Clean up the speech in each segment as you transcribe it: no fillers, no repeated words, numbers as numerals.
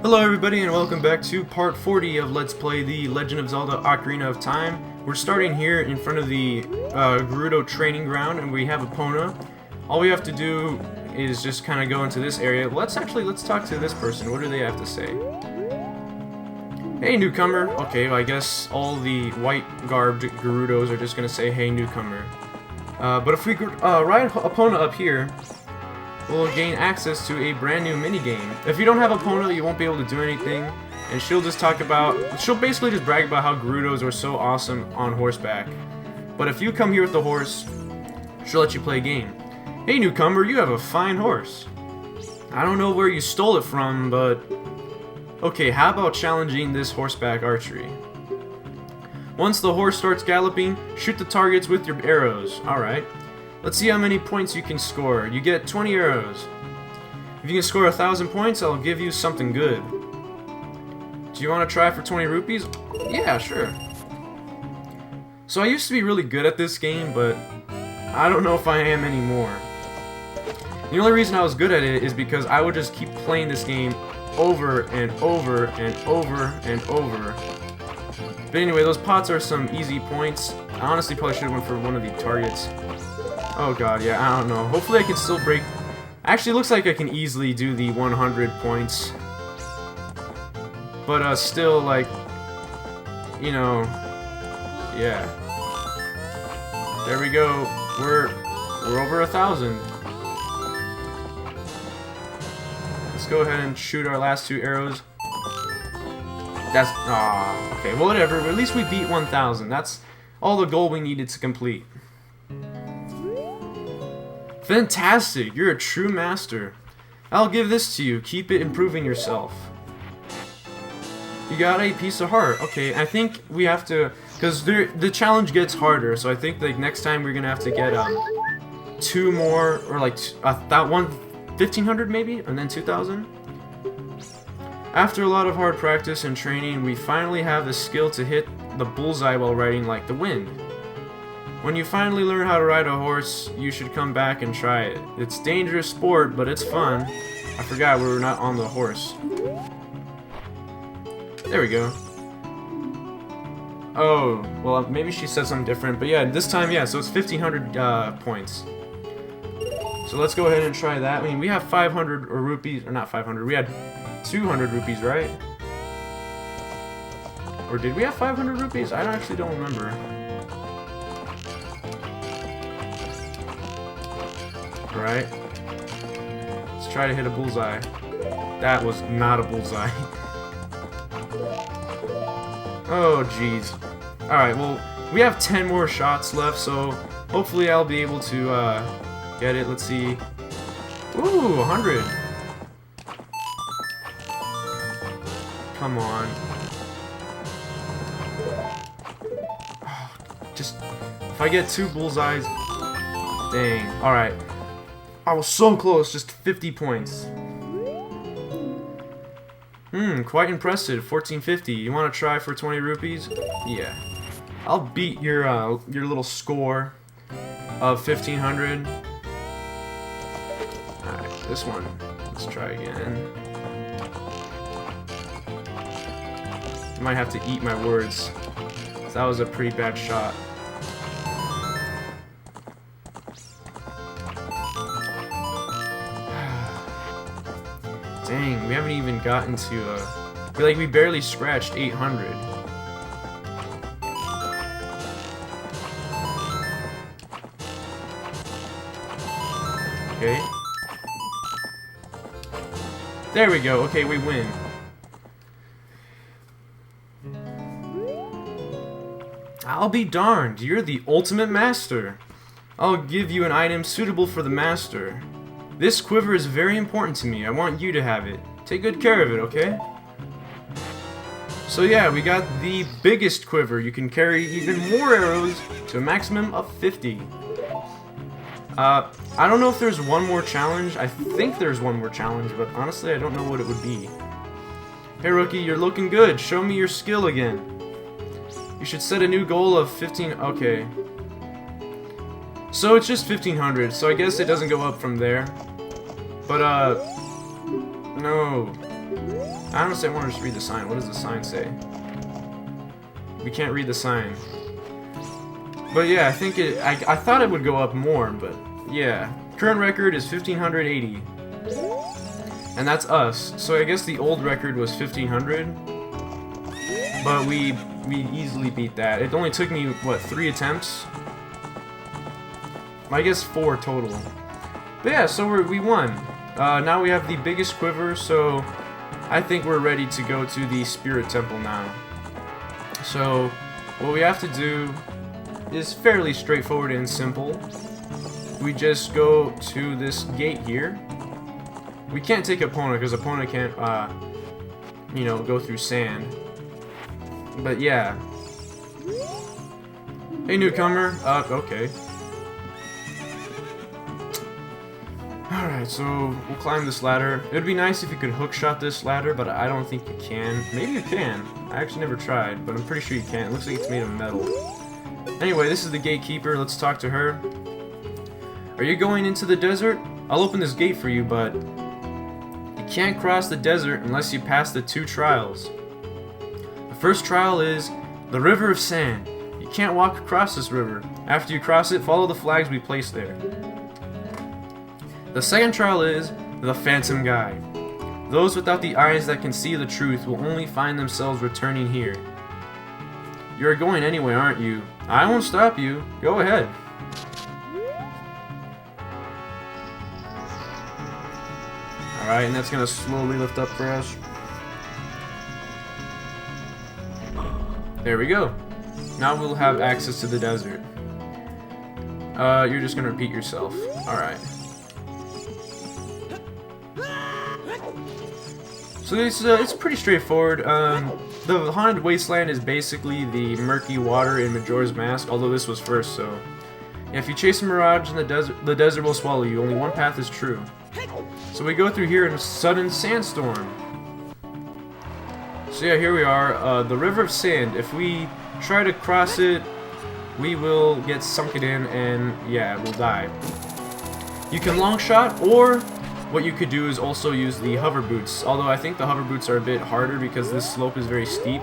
Hello everybody and welcome back to part 40 of Let's Play The Legend of Zelda Ocarina of Time. We're starting here in front of the Gerudo training ground and we have Epona. All we have to do is just kind of go into this area. Let's talk to this person. What do they have to say? Hey newcomer. Okay, well, I guess all the white garbed Gerudos are just gonna say hey newcomer. But if we ride Epona up here, we'll gain access to a brand new minigame. If you don't have Epona, you won't be able to do anything, and she'll basically just brag about how Gerudos are so awesome on horseback. But if you come here with the horse, she'll let you play a game. Hey newcomer, you have a fine horse. I don't know where you stole it from, but... Okay, how about challenging this horseback archery? Once the horse starts galloping, shoot the targets with your arrows. Alright. Let's see how many points you can score. You get 20 arrows. If you can score 1,000 points, I'll give you something good. Do you want to try for 20 rupees? Yeah, sure. So I used to be really good at this game, but I don't know if I am anymore. The only reason I was good at it is because I would just keep playing this game over and over and over and over. But anyway, those pots are some easy points. I honestly probably should have went for one of the targets. Oh god, yeah, I don't know. Hopefully I can still break... Actually, it looks like I can easily do the 100 points. But, still, like... You know... Yeah. There we go. We're over 1,000. Let's go ahead and shoot our last 2 arrows. That's... okay, well, whatever. At least we beat 1,000. That's all the goal we needed to complete. Fantastic! You're a true master. I'll give this to you. Keep it improving yourself. You got a piece of heart. Okay, I think we have to... Because the challenge gets harder, so I think like next time we're gonna have to get 2 more, or like that one, 1,500 maybe, and then 2,000. After a lot of hard practice and training, we finally have the skill to hit the bullseye while riding like the wind. When you finally learn how to ride a horse, you should come back and try it. It's dangerous sport, but it's fun. I forgot we were not on the horse. There we go. Oh, well, maybe she said something different, but yeah, this time, yeah, so it's 1,500 points. So let's go ahead and try that. I mean, we have 500 rupees, or not 500, we had 200 rupees, right? Or did we have 500 rupees? I actually don't remember. Alright. Let's try to hit a bullseye. That was not a bullseye. Oh, jeez. Alright, well, we have 10 more shots left, so hopefully I'll be able to get it. Let's see. Ooh, 100. Come on. Just, if I get 2 bullseyes... Dang. Alright. I was so close, just 50 points. Quite impressive. 1450. You want to try for 20 rupees? Yeah. I'll beat your little score of 1,500. Alright, this one. Let's try again. I might have to eat my words. That was a pretty bad shot. Dang, we haven't even gotten to, we barely scratched 800. Okay. There we go, okay, we win. I'll be darned, you're the ultimate master. I'll give you an item suitable for the master. This quiver is very important to me. I want you to have it. Take good care of it, okay? So yeah, we got the biggest quiver. You can carry even more arrows to a maximum of 50. I don't know if there's one more challenge. I think there's one more challenge, but honestly, I don't know what it would be. Hey rookie, you're looking good. Show me your skill again. You should set a new goal of 15... Okay. So it's just 1,500, so I guess it doesn't go up from there. But, no. I honestly want to just read the sign. What does the sign say? We can't read the sign. But yeah, I think I thought it would go up more, but yeah. Current record is 1580. And that's us. So I guess the old record was 1500. But we easily beat that. It only took me, what, 3 attempts? I guess 4 total. But yeah, so we won. Now we have the biggest quiver, so I think we're ready to go to the Spirit Temple now. So what we have to do is fairly straightforward and simple. We just go to this gate here. We can't take Epona because Epona can't, you know, go through sand. But yeah. Hey newcomer. Okay. Alright, so we'll climb this ladder. It would be nice if you could hookshot this ladder, but I don't think you can. Maybe you can. I actually never tried, but I'm pretty sure you can. It looks like it's made of metal. Anyway, this is the gatekeeper. Let's talk to her. Are you going into the desert? I'll open this gate for you, but you can't cross the desert unless you pass the 2 trials. The first trial is the River of Sand. You can't walk across this river. After you cross it, follow the flags we place there. The second trial is the Phantom Guide. Those without the eyes that can see the truth will only find themselves returning here. You're going anyway, aren't you? I won't stop you. Go ahead. Alright, and that's gonna slowly lift up for us. There we go. Now we'll have access to the desert. You're just gonna repeat yourself. Alright. So it's pretty straightforward. The Haunted Wasteland is basically the murky water in Majora's Mask, although this was first, so... Yeah, if you chase a mirage in the desert will swallow you. Only one path is true. So we go through here in a sudden sandstorm. So yeah, here we are, the River of Sand. If we try to cross it, we will get sunken in and, yeah, we'll die. You can long shot, or what you could do is also use the hover boots, although I think the hover boots are a bit harder because this slope is very steep.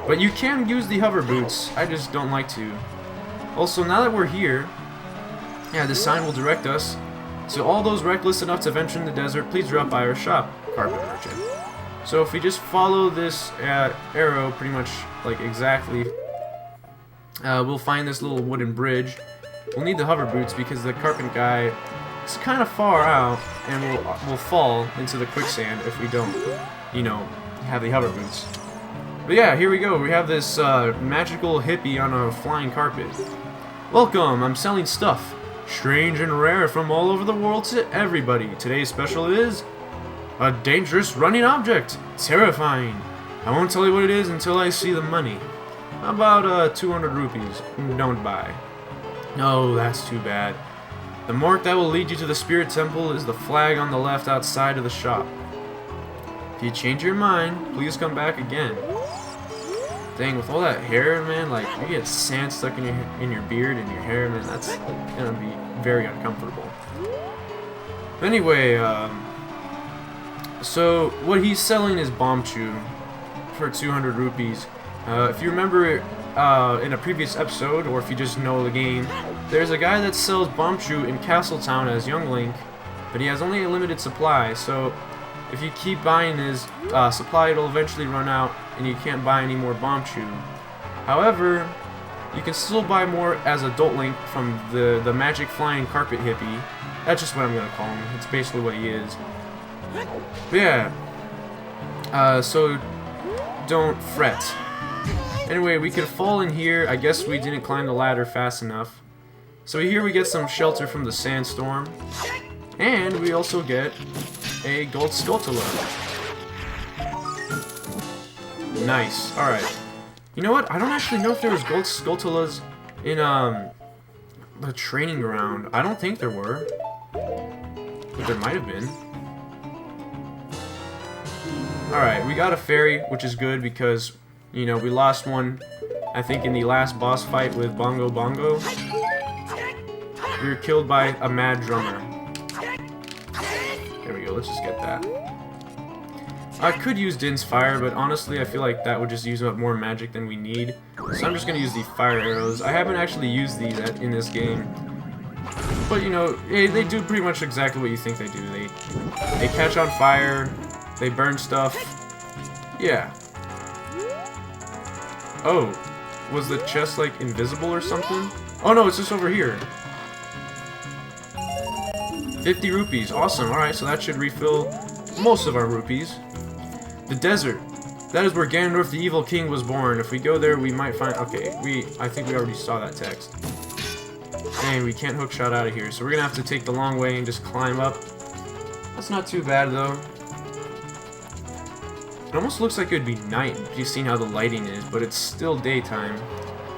But you can use the hover boots, I just don't like to. Also, now that we're here, yeah, this sign will direct us. To all those reckless enough to venture in the desert, please drop by our shop, Carpet Merchant. So if we just follow this arrow pretty much, like, exactly, we'll find this little wooden bridge. We'll need the hover boots because the carpet guy is kind of far out, and we'll fall into the quicksand if we don't, you know, have the hover boots. But yeah, here we go. We have this magical hippie on a flying carpet. Welcome, I'm selling stuff. Strange and rare from all over the world to everybody. Today's special is a dangerous running object. Terrifying. I won't tell you what it is until I see the money. How about 200 rupees? Don't buy. No, that's too bad. The mark that will lead you to the Spirit Temple is the flag on the left outside of the shop. If you change your mind, please come back again. Dang, with all that hair, man, like, you get sand stuck in your beard and your hair, man, that's gonna be very uncomfortable. Anyway, so what he's selling is Bombchu for 200 rupees. If you remember in a previous episode, or if you just know the game, there's a guy that sells Bombchu in Castletown as Young Link, but he has only a limited supply, so if you keep buying his supply, it'll eventually run out, and you can't buy any more Bombchu. However, you can still buy more as Adult Link from the magic flying carpet hippie. That's just what I'm gonna call him. It's basically what he is. But yeah. So don't fret. Anyway, we could fall in here. I guess we didn't climb the ladder fast enough. So here we get some shelter from the sandstorm, and we also get a gold Skulltula. Nice. Alright. You know what? I don't actually know if there was gold Skulltulas in the training ground. I don't think there were. But there might have been. Alright, we got a fairy, which is good because, you know, we lost one, I think, in the last boss fight with Bongo Bongo. We were killed by a mad drummer. There we go, let's just get that. I could use Din's Fire, but honestly I feel like that would just use up more magic than we need. So I'm just going to use the Fire Arrows. I haven't actually used these in this game. But you know, they do pretty much exactly what you think they do. They catch on fire, they burn stuff. Yeah. Oh, was the chest like invisible or something? Oh no, it's just over here. 50 rupees, awesome. Alright, so that should refill most of our rupees. The desert. That is where Ganondorf the Evil King was born. If we go there, we might find... Okay, I think we already saw that text. And we can't hookshot out of here, so we're gonna have to take the long way and just climb up. That's not too bad, though. It almost looks like it would be night, if you've seen how the lighting is, but it's still daytime.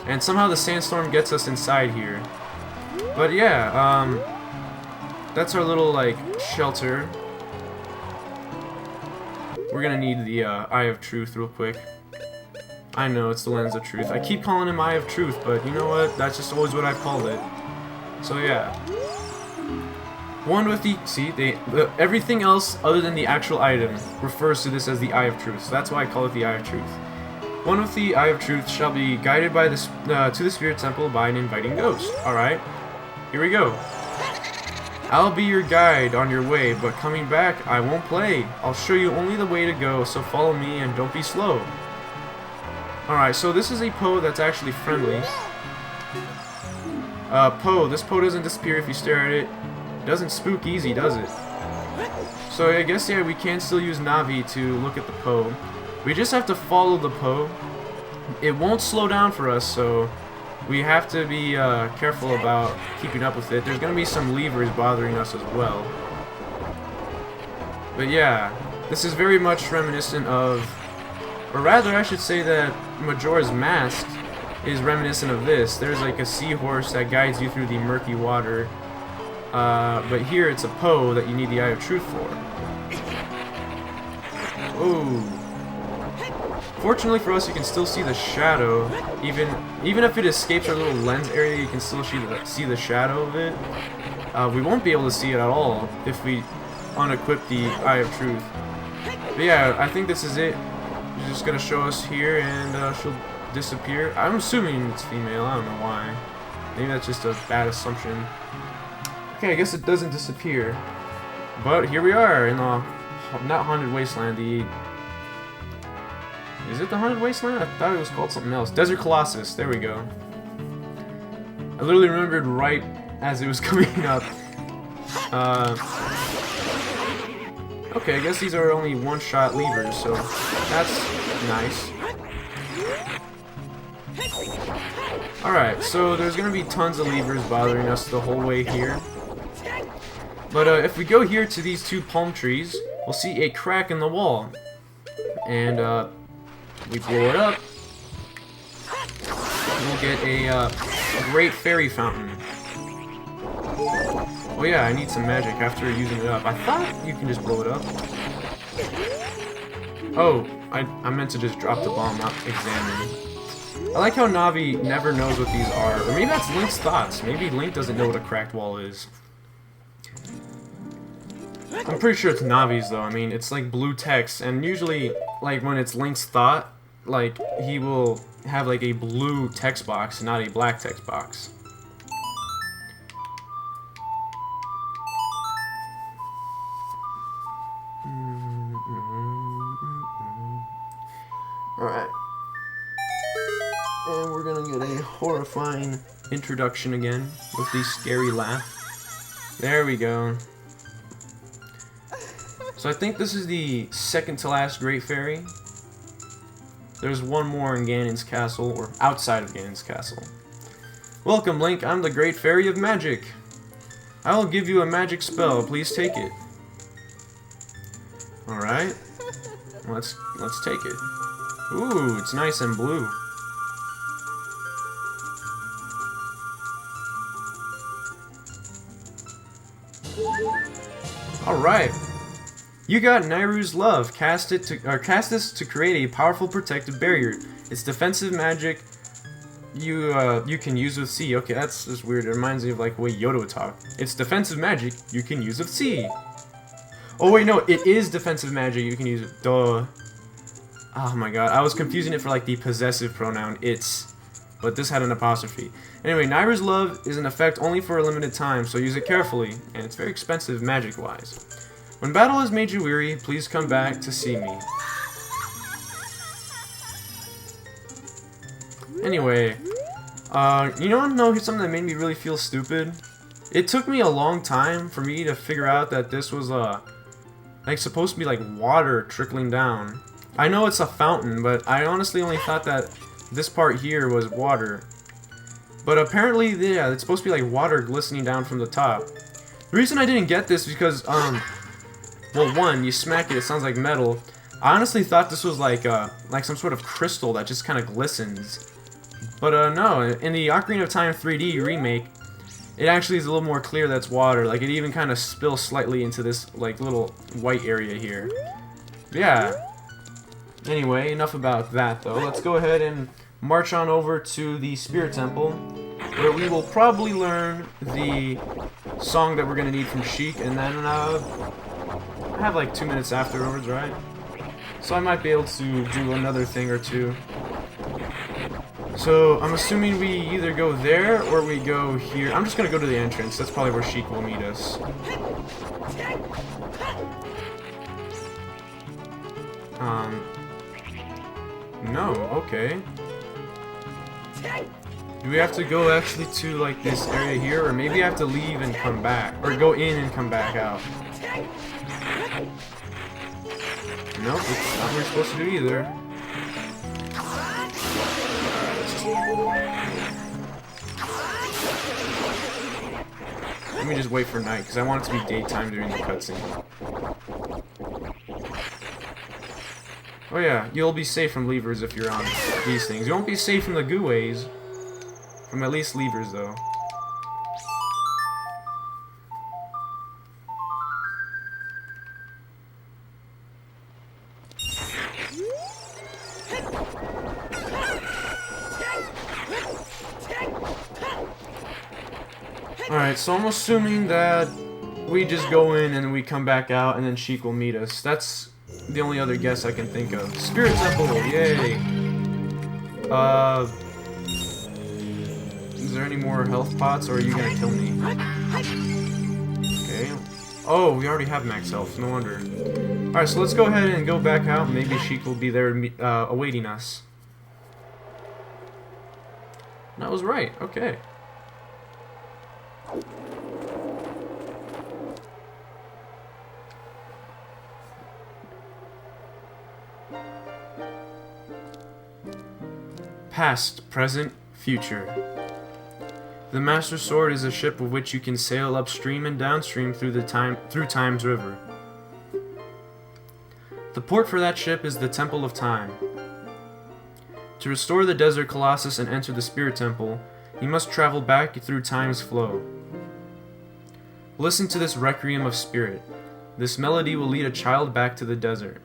And somehow the sandstorm gets us inside here. But yeah, that's our little, like, shelter. We're gonna need the Eye of Truth real quick. I know, it's the Lens of Truth. I keep calling him Eye of Truth, but you know what? That's just always what I've called it. So yeah. One with the... See, everything else other than the actual item refers to this as the Eye of Truth. So that's why I call it the Eye of Truth. One with the Eye of Truth shall be guided by the, to the Spirit Temple by an inviting ghost. Alright, here we go. I'll be your guide on your way, but coming back, I won't play. I'll show you only the way to go, so follow me and don't be slow. Alright, so this is a Poe that's actually friendly. This Poe doesn't disappear if you stare at it. It doesn't spook easy, does it? So I guess, yeah, we can still use Navi to look at the Poe. We just have to follow the Poe. It won't slow down for us, so we have to be careful about keeping up with it. There's going to be some levers bothering us as well. But yeah, this is very much reminiscent of, or rather I should say that Majora's Mask is reminiscent of this. There's like a seahorse that guides you through the murky water. But here it's a Poe that you need the Eye of Truth for. Oh. Fortunately for us, you can still see the shadow. Even if it escapes our little lens area, you can still see the shadow of it. We won't be able to see it at all if we unequip the Eye of Truth. But yeah, I think this is it. She's just gonna show us here, and she'll disappear. I'm assuming it's female. I don't know why. Maybe that's just a bad assumption. Okay, I guess it doesn't disappear. But here we are in the not Haunted Wasteland. Is it the Haunted Wasteland? I thought it was called something else. Desert Colossus. There we go. I literally remembered right as it was coming up. Okay, I guess these are only one-shot levers, so that's nice. Alright, so there's gonna be tons of levers bothering us the whole way here. But if we go here to these two palm trees, we'll see a crack in the wall. And we blow it up. We'll get a great fairy fountain. Oh yeah, I need some magic after using it up. I thought you can just blow it up. Oh, I meant to just drop the bomb, not examine. I like how Navi never knows what these are. Or maybe that's Link's thoughts. Maybe Link doesn't know what a cracked wall is. I'm pretty sure it's Navi's though. I mean, it's like blue text, and usually, like when it's Link's thought, like he will have like a blue text box, not a black text box. Alright. And we're gonna get a horrifying introduction again with the scary laugh. There we go. So I think this is the second to last Great Fairy. There's one more in Ganon's castle, or outside of Ganon's castle. Welcome, Link. I'm the Great Fairy of Magic. I will give you a magic spell. Please take it. Alright. Let's take it. Ooh, it's nice and blue. Alright. You got Nairu's love. Cast this to create a powerful protective barrier. It's defensive magic you can use with C. Okay, that's just weird. It reminds me of like the way Yoda would talk. It's defensive magic you can use with C. Oh wait, no, it is defensive magic. You can use it. Duh. Oh my god, I was confusing it for like the possessive pronoun, it's. But this had an apostrophe. Anyway, Naira's Love is an effect only for a limited time, so use it carefully, and it's very expensive magic-wise. When battle has made you weary, please come back to see me. Anyway, you know something that made me really feel stupid? It took me a long time for me to figure out that this was, like, supposed to be, like, water trickling down. I know it's a fountain, but I honestly only thought that this part here was water. But apparently, yeah, it's supposed to be, like, water glistening down from the top. The reason I didn't get this is because, well, one, you smack it, it sounds like metal. I honestly thought this was, like some sort of crystal that just kind of glistens. But, no, in the Ocarina of Time 3D remake, it actually is a little more clear that's water. Like, it even kind of spills slightly into this, like, little white area here. But yeah. Anyway, enough about that, though. Let's go ahead and march on over to the Spirit Temple, where we will probably learn the song that we're going to need from Sheik, and then, I have, like, 2 minutes afterwards, right? So I might be able to do another thing or two. So, I'm assuming we either go there or we go here. I'm just gonna go to the entrance. That's probably where Sheik will meet us. No, okay. Do we have to go actually to, like, this area here? Or maybe I have to leave and come back. Or go in and come back out. Nope, it's not what we're supposed to do either. Let me just wait for night, because I want it to be daytime during the cutscene. Oh yeah, you'll be safe from levers if you're on these things. You won't be safe from the Guways. From at least levers, though. Alright, so I'm assuming that we just go in and we come back out and then Sheik will meet us. That's the only other guess I can think of. Spirit Temple, yay! Is there any more health pots or are you gonna kill me? Okay. Oh, we already have max health, no wonder. Alright, so let's go ahead and go back out. Maybe Sheik will be there awaiting us. That was right, okay. Past, present, future. The Master Sword is a ship with which you can sail upstream and downstream through Time's river. The port for that ship is the Temple of Time. To restore the Desert Colossus and enter the Spirit Temple, you must travel back through Time's flow. Listen to this Requiem of Spirit. This melody will lead a child back to the desert.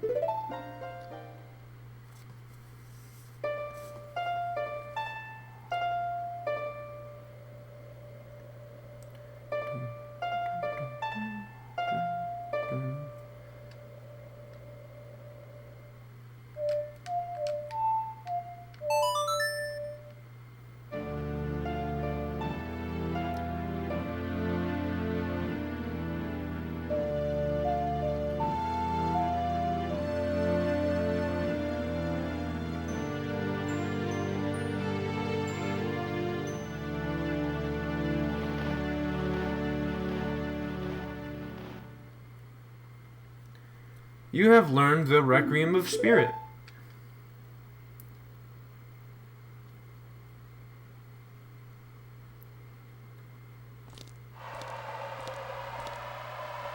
You have learned the Requiem of Spirit.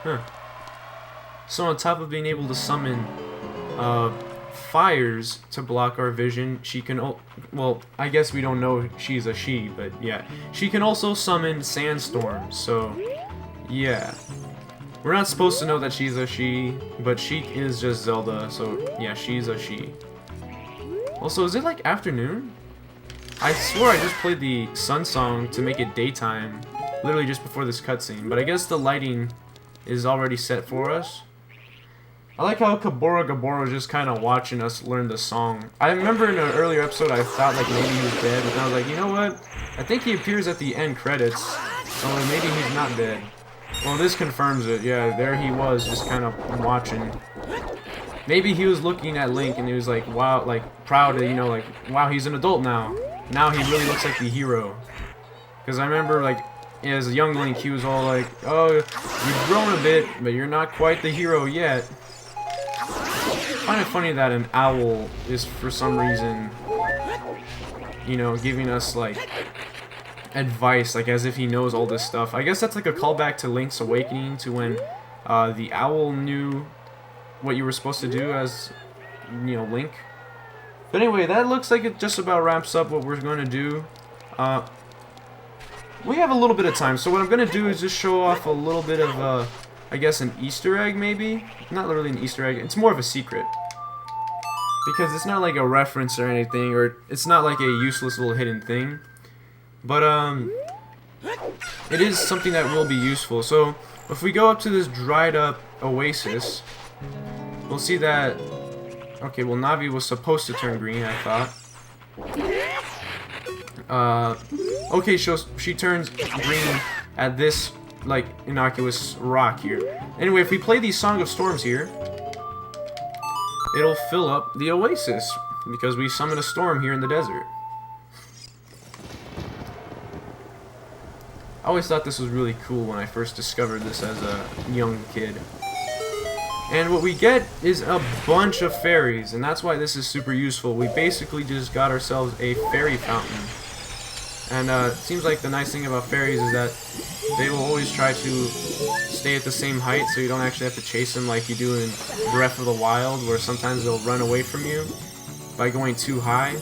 Huh. So on top of being able to summon fires to block our vision, she can, well, I guess we don't know she's a she, but yeah. She can also summon sandstorms, so yeah. We're not supposed to know that she's a she, but Sheik is just Zelda, so yeah, she's a she. Also, is it like afternoon? I swore I just played the sun song to make it daytime, literally just before this cutscene, but I guess the lighting is already set for us. I like how Gaboro is just kind of watching us learn the song. I remember in an earlier episode I thought like maybe he was dead, and I was like, you know what? I think he appears at the end credits, so maybe he's not dead. Well, this confirms it. Yeah, there he was, just kind of watching. Maybe he was looking at Link and he was like, wow, like proud, you know, like, wow, he's an adult now. Now he really looks like the hero. Because I remember, like, as a young Link, he was all like, oh, you've grown a bit, but you're not quite the hero yet. I find it funny that an owl is, for some reason, you know, giving us, like, advice, like, as if he knows all this stuff. I guess that's like a callback to Link's Awakening, to when the owl knew what you were supposed to do as, you know, Link. But anyway, that looks like it just about wraps up what we're going to do. We have a little bit of time, so what I'm going to do is just show off a little bit of, I guess, an Easter egg, maybe? Not literally an Easter egg, it's more of a secret. Because it's not like a reference or anything, or it's not like a useless little hidden thing. But, it is something that will be useful. So, if we go up to this dried up oasis, we'll see that... Okay, well, Navi was supposed to turn green, I thought. Okay, so she turns green at this, like, innocuous rock here. Anyway, if we play the Song of Storms here, it'll fill up the oasis, because we summon a storm here in the desert. I always thought this was really cool when I first discovered this as a young kid. And what we get is a bunch of fairies, and that's why this is super useful. We basically just got ourselves a fairy fountain. And it seems like the nice thing about fairies is that they will always try to stay at the same height, so you don't actually have to chase them like you do in Breath of the Wild, where sometimes they'll run away from you by going too high.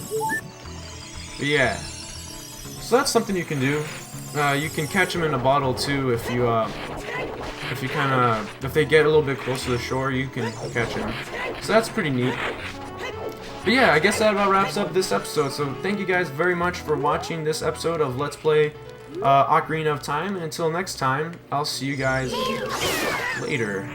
But yeah, so that's something you can do. You can catch them in a bottle too if you if they get a little bit close to the shore, you can catch them. So that's pretty neat. But yeah, I guess that about wraps up this episode. So thank you guys very much for watching this episode of Let's Play Ocarina of Time. And until next time, I'll see you guys later.